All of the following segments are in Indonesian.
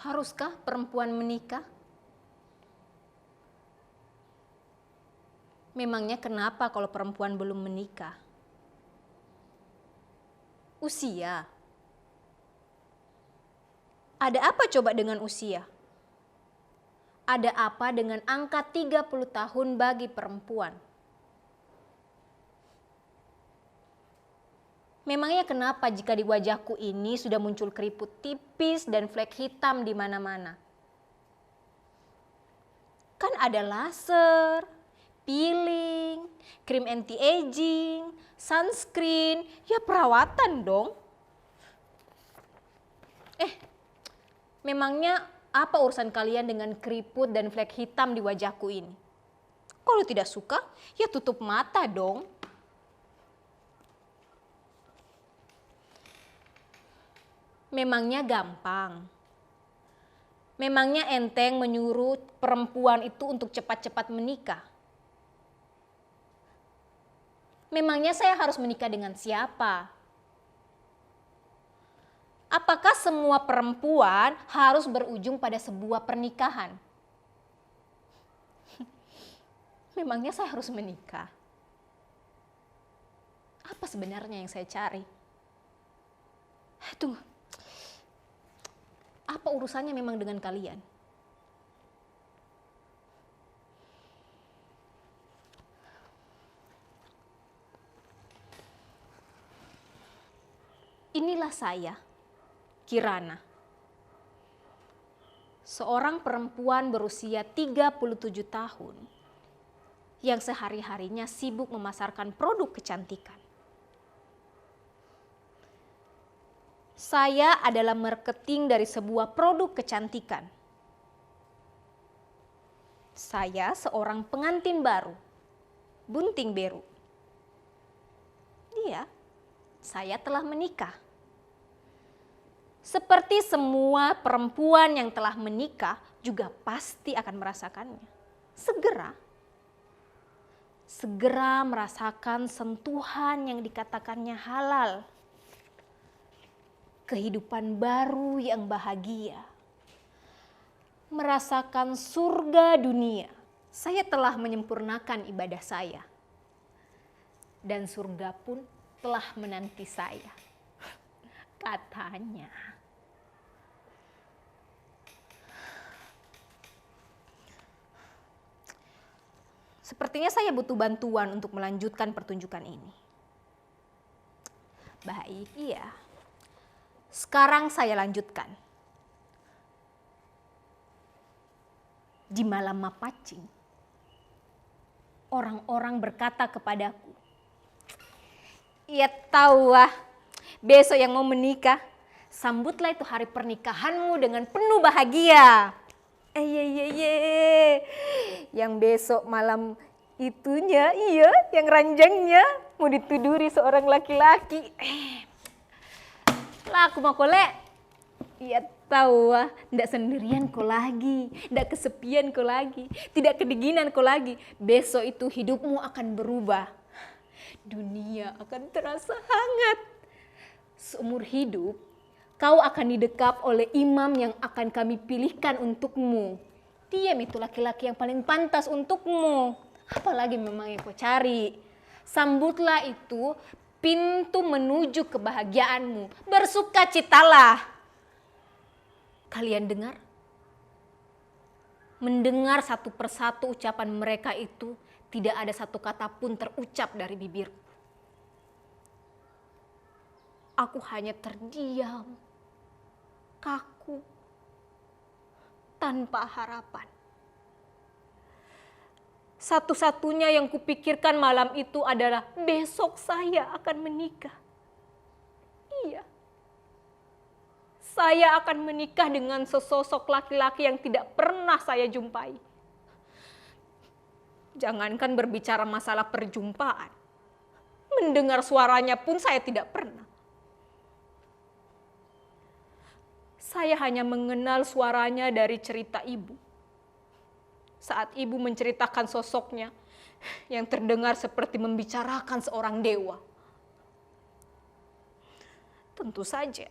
Haruskah perempuan menikah? Memangnya kenapa kalau perempuan belum menikah? Usia. Ada apa coba dengan usia? Ada apa dengan angka 30 tahun bagi perempuan? Memangnya kenapa jika di wajahku ini sudah muncul keriput tipis dan flek hitam di mana-mana? Kan ada laser, peeling, krim anti-aging, sunscreen, ya perawatan dong. Memangnya apa urusan kalian dengan keriput dan flek hitam di wajahku ini? Kalau tidak suka, ya tutup mata dong. Memangnya gampang. Memangnya enteng menyuruh perempuan itu untuk cepat-cepat menikah. Memangnya saya harus menikah dengan siapa? Apakah semua perempuan harus berujung pada sebuah pernikahan? Memangnya saya harus menikah? Apa sebenarnya yang saya cari? Tunggu. Apa urusannya memang dengan kalian? Inilah saya, Kirana. Seorang perempuan berusia 37 tahun yang sehari-harinya sibuk memasarkan produk kecantikan. Saya adalah marketing dari sebuah produk kecantikan. Saya seorang pengantin baru, bunting beru. Iya, saya telah menikah. Seperti semua perempuan yang telah menikah juga pasti akan merasakannya. Segera merasakan sentuhan yang dikatakannya halal. Kehidupan baru yang bahagia. Merasakan surga dunia. Saya telah menyempurnakan ibadah saya. Dan surga pun telah menanti saya. Katanya. Sepertinya saya butuh bantuan untuk melanjutkan pertunjukan ini. Baik, iya. Sekarang saya lanjutkan. Di malam Mapacing, orang-orang berkata kepadaku, "Ya tahu besok yang mau menikah, sambutlah itu hari pernikahanmu dengan penuh bahagia." Yang besok malam itunya, iya, yang ranjangnya mau dituduri seorang laki-laki. Lah aku mau kolek. Ya tahu ndak sendirian kau lagi, ndak kesepian kau lagi, tidak kedinginan kau lagi. Besok itu hidupmu akan berubah. Dunia akan terasa hangat. Seumur hidup kau akan didekap oleh imam yang akan kami pilihkan untukmu. Dia itu laki-laki yang paling pantas untukmu. Apalagi memang yang kau cari. Sambutlah itu pintu menuju kebahagiaanmu. Bersukacitalah. Kalian dengar? Mendengar satu persatu ucapan mereka itu, tidak ada satu kata pun terucap dari bibirku. Aku hanya terdiam, kaku, tanpa harapan. Satu-satunya yang kupikirkan malam itu adalah besok saya akan menikah. Iya, saya akan menikah dengan sesosok laki-laki yang tidak pernah saya jumpai. Jangankan berbicara masalah perjumpaan, mendengar suaranya pun saya tidak pernah. Saya hanya mengenal suaranya dari cerita ibu. Saat ibu menceritakan sosoknya yang terdengar seperti membicarakan seorang dewa. Tentu saja,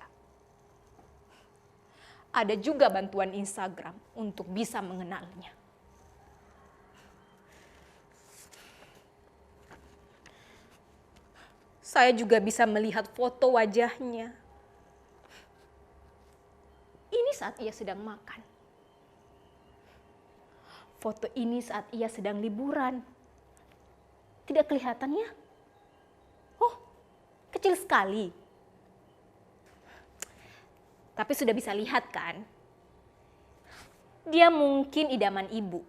Ada juga bantuan Instagram untuk bisa mengenalnya. Saya juga bisa melihat foto wajahnya. Ini saat ia sedang makan. Foto ini saat ia sedang liburan. Tidak kelihatannya? Oh, kecil sekali. Tapi sudah bisa lihat kan? Dia mungkin idaman ibu.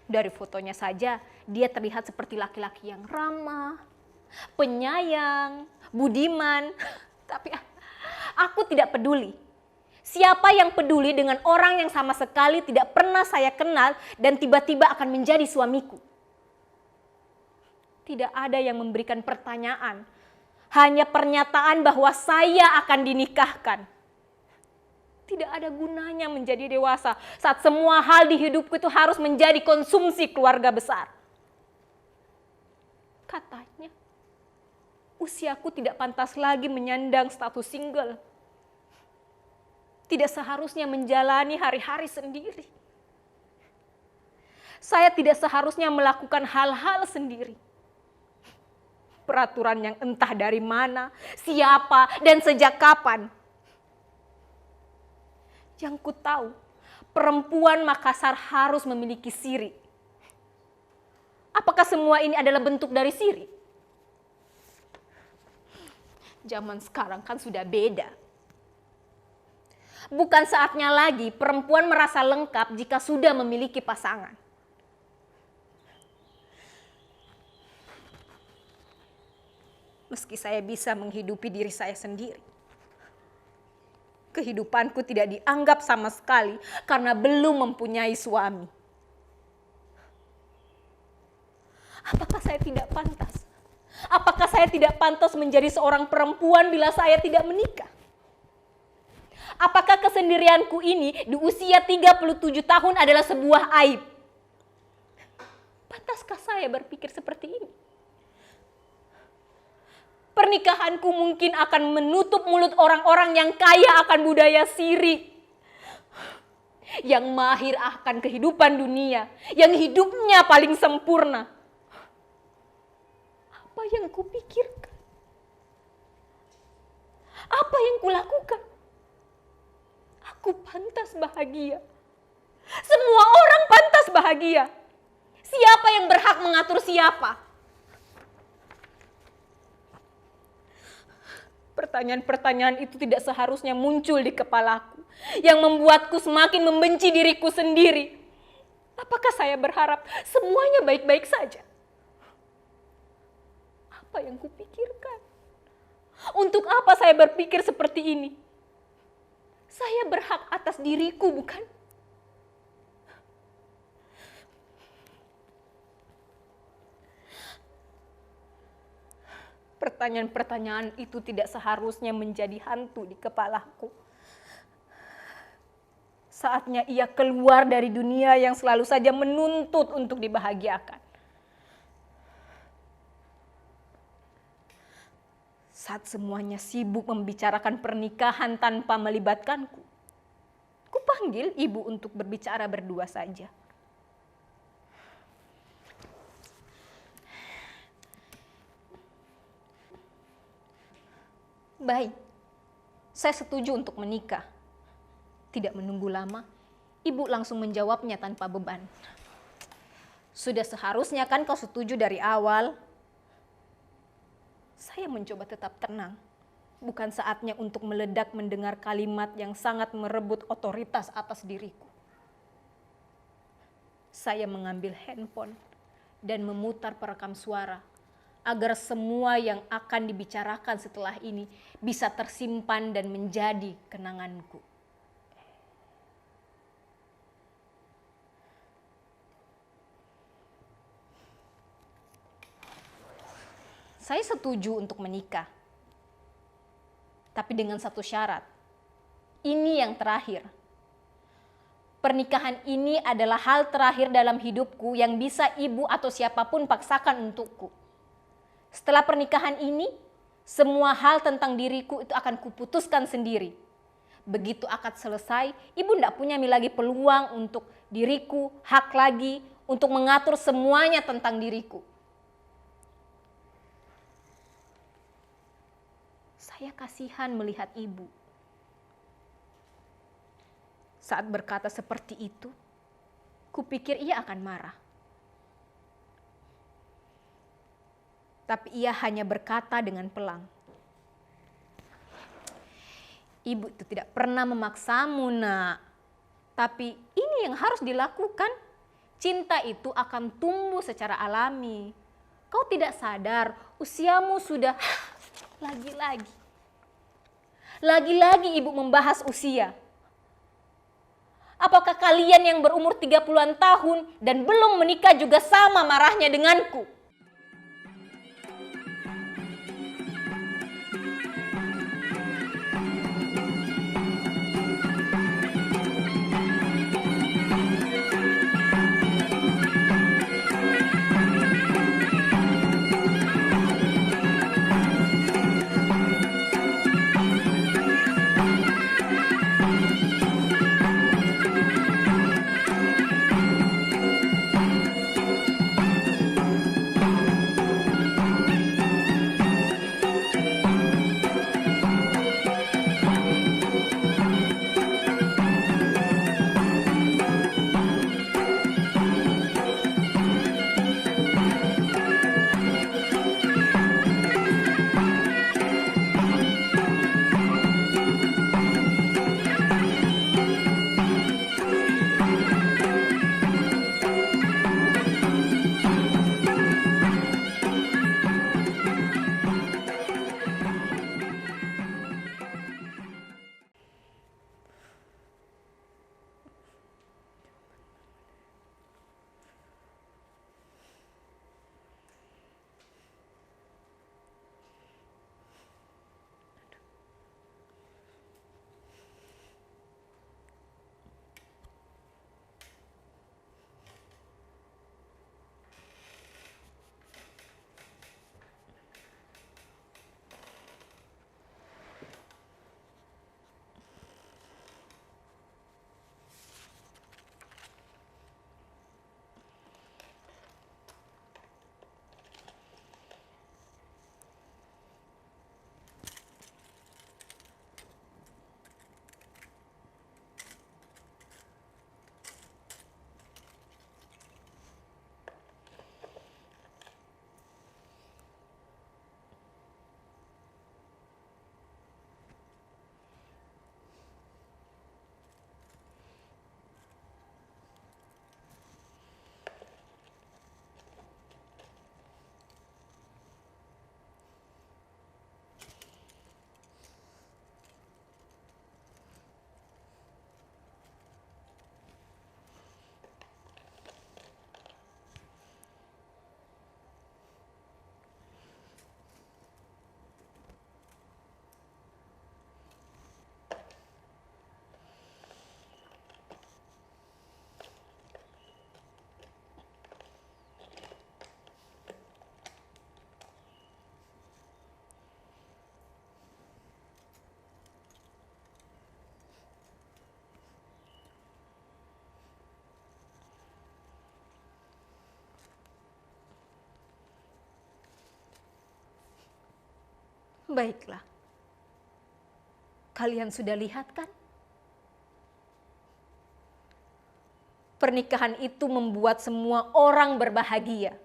Dari fotonya saja, dia terlihat seperti laki-laki yang ramah, penyayang, budiman. Tapi aku tidak peduli. Siapa yang peduli dengan orang yang sama sekali tidak pernah saya kenal dan tiba-tiba akan menjadi suamiku? Tidak ada yang memberikan pertanyaan. Hanya pernyataan bahwa saya akan dinikahkan. Tidak ada gunanya menjadi dewasa saat semua hal di hidupku itu harus menjadi konsumsi keluarga besar. Katanya, usiaku tidak pantas lagi menyandang status single. Tidak seharusnya menjalani hari-hari sendiri. Saya tidak seharusnya melakukan hal-hal sendiri. Peraturan yang entah dari mana, siapa, dan sejak kapan. Yang ku tahu, perempuan Makassar harus memiliki siri. Apakah semua ini adalah bentuk dari siri? Zaman sekarang kan sudah beda. Bukan saatnya lagi perempuan merasa lengkap jika sudah memiliki pasangan. Meski saya bisa menghidupi diri saya sendiri, kehidupanku tidak dianggap sama sekali karena belum mempunyai suami. Apakah saya tidak pantas? Apakah saya tidak pantas menjadi seorang perempuan bila saya tidak menikah? Apakah kesendirianku ini di usia 37 tahun adalah sebuah aib? Pantaskah saya berpikir seperti ini? Pernikahanku mungkin akan menutup mulut orang-orang yang kaya akan budaya siri. Yang mahir akan kehidupan dunia. Yang hidupnya paling sempurna. Apa yang kupikirkan? Apa yang kulakukan? Aku pantas bahagia. Semua orang pantas bahagia. Siapa yang berhak mengatur siapa? Pertanyaan-pertanyaan itu tidak seharusnya muncul di kepalaku, yang membuatku semakin membenci diriku sendiri. Apakah saya berharap semuanya baik-baik saja? Apa yang kupikirkan? Untuk apa saya berpikir seperti ini? Saya berhak atas diriku, bukan? Pertanyaan-pertanyaan itu tidak seharusnya menjadi hantu di kepalaku. Saatnya ia keluar dari dunia yang selalu saja menuntut untuk dibahagiakan. Saat semuanya sibuk membicarakan pernikahan tanpa melibatkanku, kupanggil ibu untuk berbicara berdua saja. Baik, saya setuju untuk menikah. Tidak menunggu lama, ibu langsung menjawabnya tanpa beban. Sudah seharusnya kan kau setuju dari awal. Saya mencoba tetap tenang. Bukan saatnya untuk meledak mendengar kalimat yang sangat merebut otoritas atas diriku. Saya mengambil handphone dan memutar perekam suara agar semua yang akan dibicarakan setelah ini bisa tersimpan dan menjadi kenanganku. Saya setuju untuk menikah, tapi dengan satu syarat. Ini yang terakhir. Pernikahan ini adalah hal terakhir dalam hidupku yang bisa ibu atau siapapun paksakan untukku. Setelah pernikahan ini, semua hal tentang diriku itu akan kuputuskan sendiri. Begitu akad selesai, ibu tidak punya lagi peluang untuk diriku, hak lagi untuk mengatur semuanya tentang diriku. Saya kasihan melihat ibu. Saat berkata seperti itu, kupikir ia akan marah. Tapi ia hanya berkata dengan pelan, "Ibu itu tidak pernah memaksamu, nak. Tapi ini yang harus dilakukan. Cinta itu akan tumbuh secara alami. Kau tidak sadar usiamu sudah..." Lagi-lagi ibu membahas usia. Apakah kalian yang berumur 30-an tahun dan belum menikah juga sama marahnya denganku? Baiklah. Kalian sudah lihat kan? Pernikahan itu membuat semua orang berbahagia.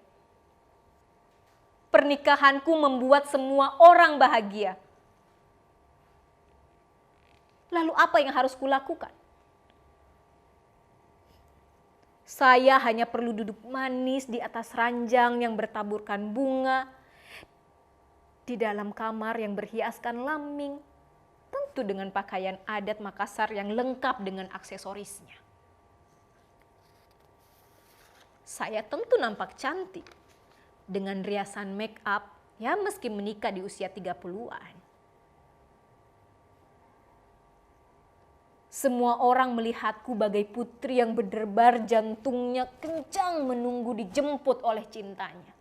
Pernikahanku membuat semua orang bahagia. Lalu apa yang harus kulakukan? Saya hanya perlu duduk manis di atas ranjang yang bertaburkan bunga, di dalam kamar yang berhiaskan laming, tentu dengan pakaian adat Makassar yang lengkap dengan aksesorisnya. Saya tentu nampak cantik dengan riasan make up, ya meski menikah di usia 30-an. Semua orang melihatku bagai putri yang berdebar jantungnya kencang menunggu dijemput oleh cintanya.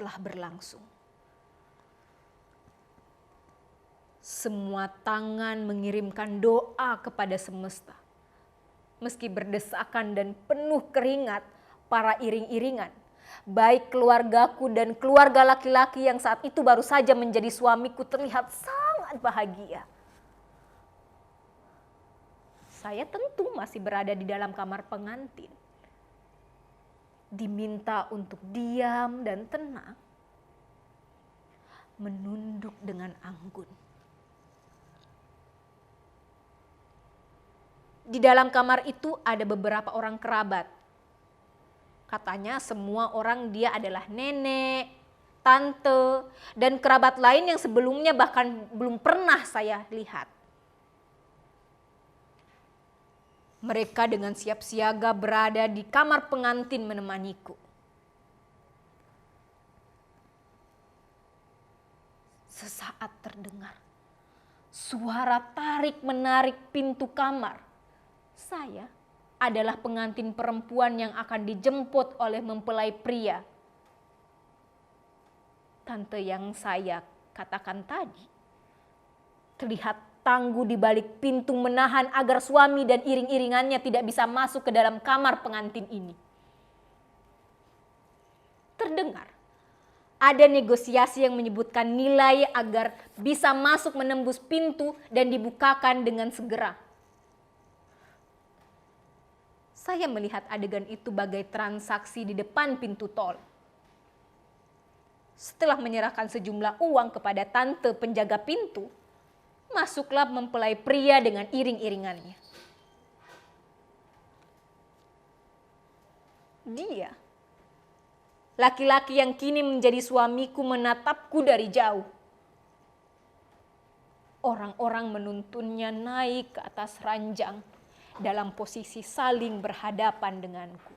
telah berlangsung. Semua tangan mengirimkan doa kepada semesta. Meski berdesakan dan penuh keringat para iring-iringan, baik keluargaku dan keluarga laki-laki yang saat itu baru saja menjadi suamiku terlihat sangat bahagia. Saya tentu masih berada di dalam kamar pengantin. Diminta untuk diam dan tenang, menunduk dengan anggun. Di dalam kamar itu ada beberapa orang kerabat. Katanya semua orang dia adalah nenek, tante, dan kerabat lain yang sebelumnya bahkan belum pernah saya lihat. Mereka dengan siap siaga berada di kamar pengantin menemaniku. Sesaat terdengar suara tarik-menarik pintu kamar. Saya adalah pengantin perempuan yang akan dijemput oleh mempelai pria. Tante yang saya katakan tadi terlihat tangguh di balik pintu menahan agar suami dan iring-iringannya tidak bisa masuk ke dalam kamar pengantin ini. Terdengar ada negosiasi yang menyebutkan nilai agar bisa masuk menembus pintu dan dibukakan dengan segera. Saya melihat adegan itu bagai transaksi di depan pintu tol. Setelah menyerahkan sejumlah uang kepada tante penjaga pintu, masuklah mempelai pria dengan iring-iringannya. Dia, laki-laki yang kini menjadi suamiku, menatapku dari jauh. Orang-orang menuntunnya naik ke atas ranjang dalam posisi saling berhadapan denganku.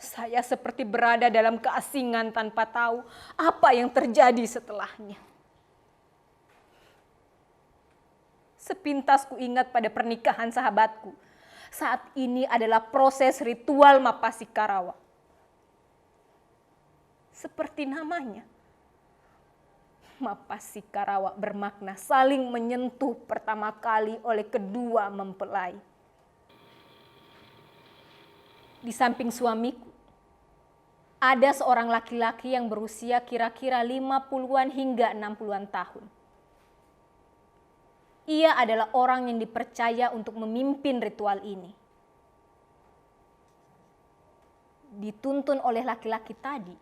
Saya seperti berada dalam keasingan tanpa tahu apa yang terjadi setelahnya. Sepintas ku ingat pada pernikahan sahabatku. Saat ini adalah proses ritual Mapasikarawa. Seperti namanya, Mapasikarawa bermakna saling menyentuh pertama kali oleh kedua mempelai. Di samping suamiku, ada seorang laki-laki yang berusia kira-kira 50-an hingga 60-an tahun. Ia adalah orang yang dipercaya untuk memimpin ritual ini. Dituntun oleh laki-laki tadi.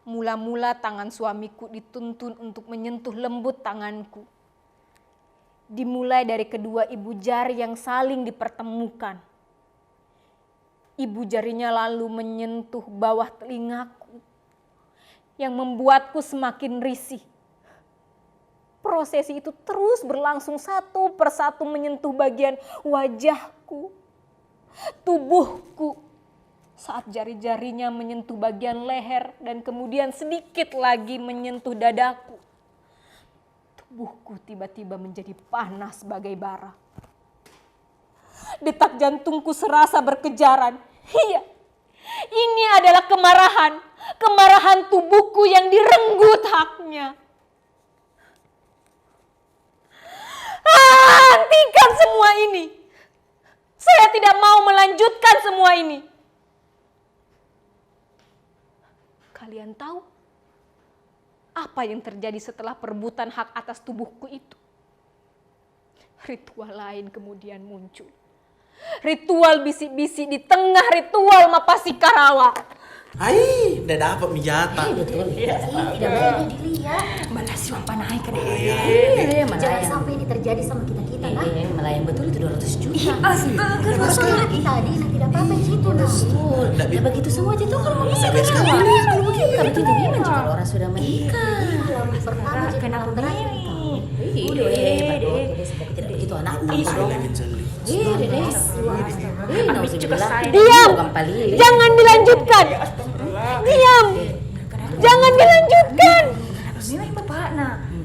Mula-mula tangan suamiku dituntun untuk menyentuh lembut tanganku. Dimulai dari kedua ibu jari yang saling dipertemukan. Ibu jarinya lalu menyentuh bawah telingaku yang membuatku semakin risih. Prosesi itu terus berlangsung satu persatu menyentuh bagian wajahku, tubuhku. Saat jari-jarinya menyentuh bagian leher dan kemudian sedikit lagi menyentuh dadaku. Tubuhku tiba-tiba menjadi panas bagai bara. Detak jantungku serasa berkejaran. Iya, ini adalah kemarahan. Kemarahan tubuhku yang direnggut haknya. Hentikan semua ini. Saya tidak mau melanjutkan semua ini. Kalian tahu apa yang terjadi setelah perebutan hak atas tubuhku itu? Ritual lain kemudian muncul. Ritual bisik-bisik di tengah ritual Mapasikarawa. Hai, udah dapat mijata. Betul. Tidak boleh dilihat. Malah si Mampanai ke Jangan sampai ini terjadi sama kita nah. Melayang betul itu 200 juta. Astaga, lagi tadi nah tidak apa-apa di situ nah. Betul. Ya begitu semua aja tuh kalau mau bisa kalau begitu gimana kalau orang sudah menikah. Pertama kenapa begini? Tidak begitu anak. Diam! Jangan dilanjutkan! Diam! Jangan dilanjutkan!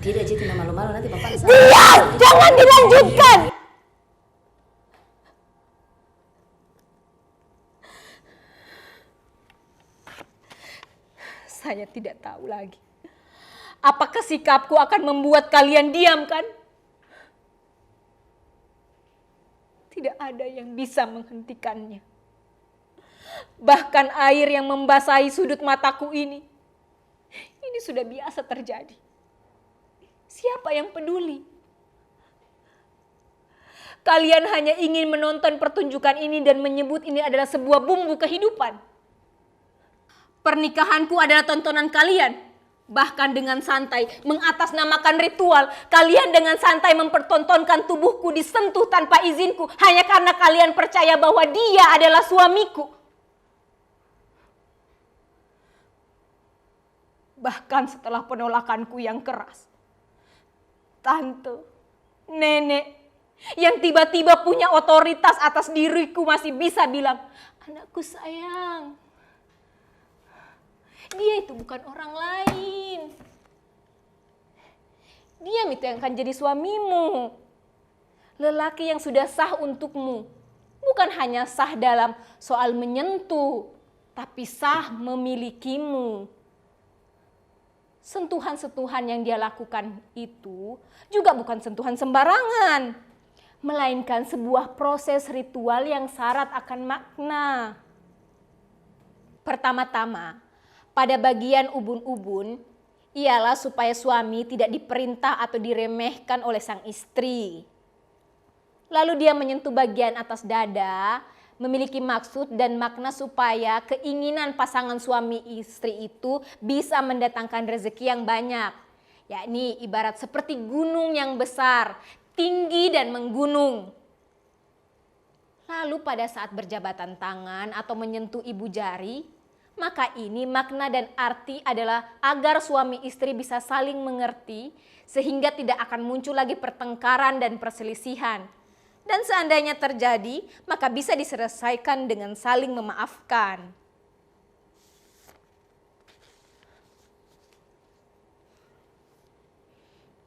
Tidak, Citi, malu-malu nanti bapak. Diam! Jangan dilanjutkan! Saya tidak tahu lagi. Apakah sikapku akan membuat kalian diam kan? Tidak ada yang bisa menghentikannya. Bahkan air yang membasahi sudut mataku ini sudah biasa terjadi. Siapa yang peduli? Kalian hanya ingin menonton pertunjukan ini dan menyebut ini adalah sebuah bumbu kehidupan. Pernikahanku adalah tontonan kalian. Bahkan dengan santai mengatasnamakan ritual, kalian dengan santai mempertontonkan tubuhku disentuh tanpa izinku hanya karena kalian percaya bahwa dia adalah suamiku. Bahkan setelah penolakanku yang keras, tante, nenek yang tiba-tiba punya otoritas atas diriku masih bisa bilang, anakku sayang, dia itu bukan orang lain. Dia itu yang akan jadi suamimu. Lelaki yang sudah sah untukmu. Bukan hanya sah dalam soal menyentuh, tapi sah memilikimu. Sentuhan-sentuhan yang dia lakukan itu juga bukan sentuhan sembarangan, melainkan sebuah proses ritual yang syarat akan makna. Pertama-tama, pada bagian ubun-ubun, ialah supaya suami tidak diperintah atau diremehkan oleh sang istri. Lalu dia menyentuh bagian atas dada, memiliki maksud dan makna supaya keinginan pasangan suami istri itu bisa mendatangkan rezeki yang banyak. Yakni ibarat seperti gunung yang besar, tinggi dan menggunung. Lalu pada saat berjabatan tangan atau menyentuh ibu jari, maka ini makna dan arti adalah agar suami istri bisa saling mengerti sehingga tidak akan muncul lagi pertengkaran dan perselisihan. Dan seandainya terjadi, maka bisa diselesaikan dengan saling memaafkan.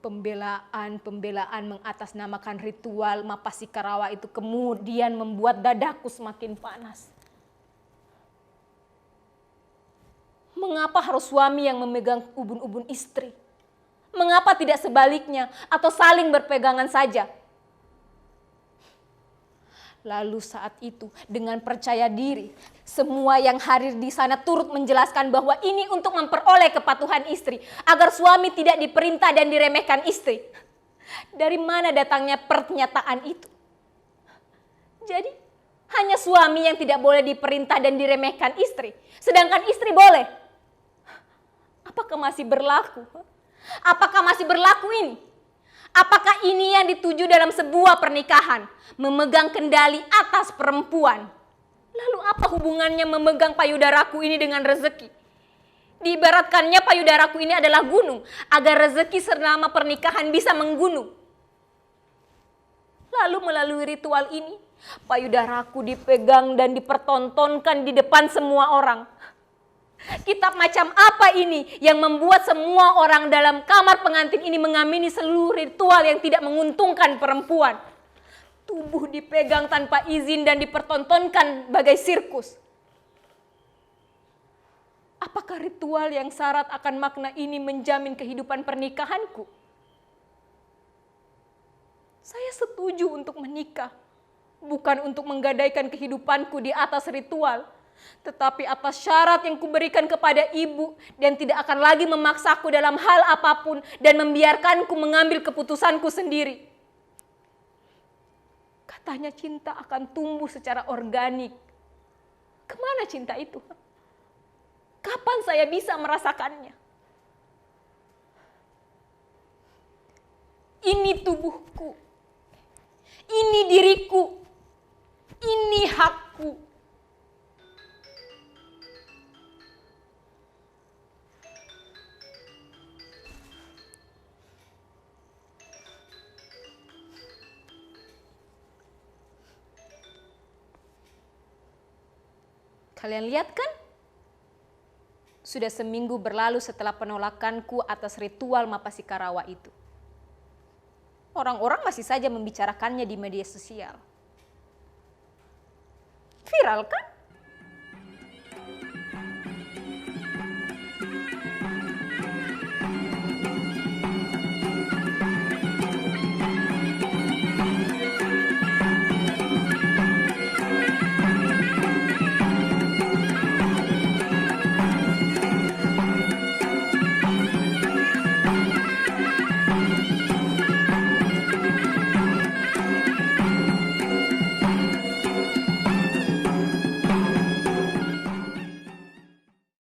Pembelaan mengatasnamakan ritual Mapasikarawa itu kemudian membuat dadaku semakin panas. Mengapa harus suami yang memegang ubun-ubun istri? Mengapa tidak sebaliknya atau saling berpegangan saja? Lalu saat itu dengan percaya diri, semua yang hadir di sana turut menjelaskan bahwa ini untuk memperoleh kepatuhan istri, agar suami tidak diperintah dan diremehkan istri. Dari mana datangnya pernyataan itu? Jadi hanya suami yang tidak boleh diperintah dan diremehkan istri, sedangkan istri boleh. Apakah masih berlaku? Apakah masih berlaku ini? Apakah ini yang dituju dalam sebuah pernikahan? Memegang kendali atas perempuan. Lalu apa hubungannya memegang payudaraku ini dengan rezeki? Diibaratkannya payudaraku ini adalah gunung, agar rezeki selama pernikahan bisa menggunung. Lalu melalui ritual ini, payudaraku dipegang dan dipertontonkan di depan semua orang. Kitab macam apa ini yang membuat semua orang dalam kamar pengantin ini mengamini seluruh ritual yang tidak menguntungkan perempuan? Tubuh dipegang tanpa izin dan dipertontonkan bagai sirkus. Apakah ritual yang syarat akan makna ini menjamin kehidupan pernikahanku? Saya setuju untuk menikah, bukan untuk menggadaikan kehidupanku di atas ritual, tetapi atas syarat yang kuberikan kepada ibu dan tidak akan lagi memaksaku dalam hal apapun dan membiarkanku mengambil keputusanku sendiri. Katanya cinta akan tumbuh secara organik. Kemana cinta itu? Kapan saya bisa merasakannya? Ini tubuhku, ini diriku, ini hakku. Kalian lihat kan? Sudah seminggu berlalu setelah penolakanku atas ritual Mapasikarawa itu. Orang-orang masih saja membicarakannya di media sosial. Viral kan?